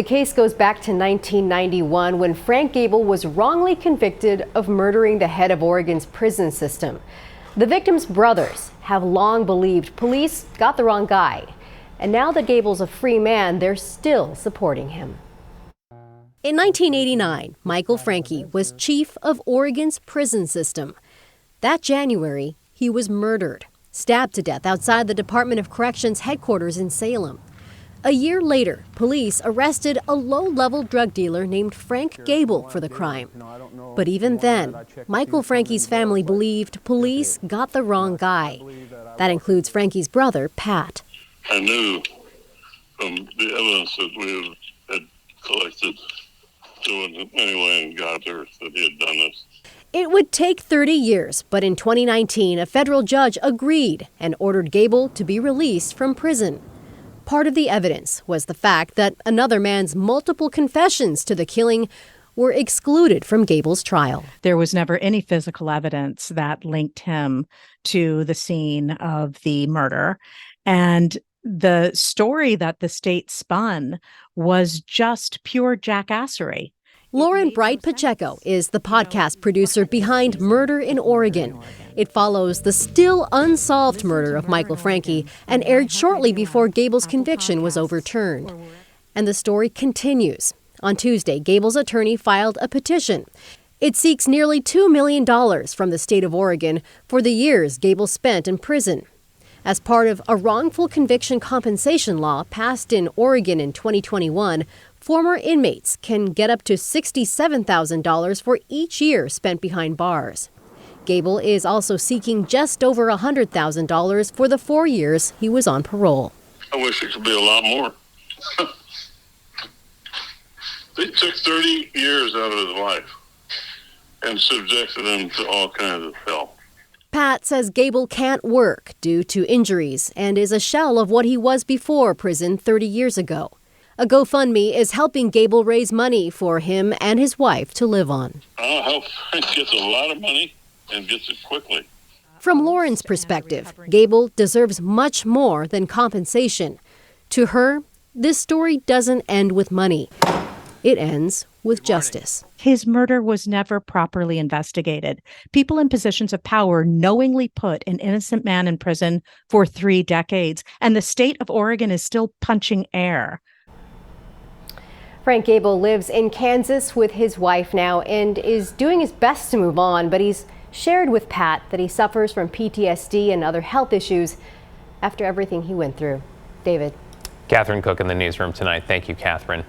The case goes back to 1991 when Frank Gable was wrongly convicted of murdering the head of Oregon's prison system. The victim's brothers have long believed police got the wrong guy. And now that Gable's a free man, they're still supporting him. In 1989, Michael Franke was chief of Oregon's prison system. That January, he was murdered, stabbed to death outside the Department of Corrections headquarters in Salem. A year later, police arrested a low-level drug dealer named Frank Gable for the crime. But even then, Michael Franke's family believed police got the wrong guy. That includes Franke's brother, Pat. I knew from the evidence that we had collected doing it anyway and got there that he had done this. It would take 30 years, but in 2019, a federal judge agreed and ordered Gable to be released from prison. Part of the evidence was the fact that another man's multiple confessions to the killing were excluded from Gable's trial. There was never any physical evidence that linked him to the scene of the murder. And the story that the state spun was just pure jackassery. Lauren Bright Pacheco is the podcast producer behind Murder in Oregon. It follows the still unsolved murder of Michael Franke and aired shortly before Gable's conviction was overturned. And the story continues. On Tuesday, Gable's attorney filed a petition. It seeks nearly $2 million from the state of Oregon for the years Gable spent in prison. As part of a wrongful conviction compensation law passed in Oregon in 2021, former inmates can get up to $67,000 for each year spent behind bars. Gable is also seeking just over $100,000 for the 4 years he was on parole. I wish it could be a lot more. They took 30 years out of his life and subjected him to all kinds of hell. Pat says Gable can't work due to injuries and is a shell of what he was before prison 30 years ago. A GoFundMe is helping Gable raise money for him and his wife to live on. I hope Frank gets a lot of money and gets it quickly. From Lauren's perspective, Gable deserves much more than compensation. To her, this story doesn't end with money. It ends with justice. His murder was never properly investigated. People in positions of power knowingly put an innocent man in prison for 3 decades, and the state of Oregon is still punching air. Frank Gable lives in Kansas with his wife now and is doing his best to move on, but he's shared with Pat that he suffers from PTSD and other health issues after everything he went through. David. Catherine Cook in the newsroom tonight. Thank you, Catherine.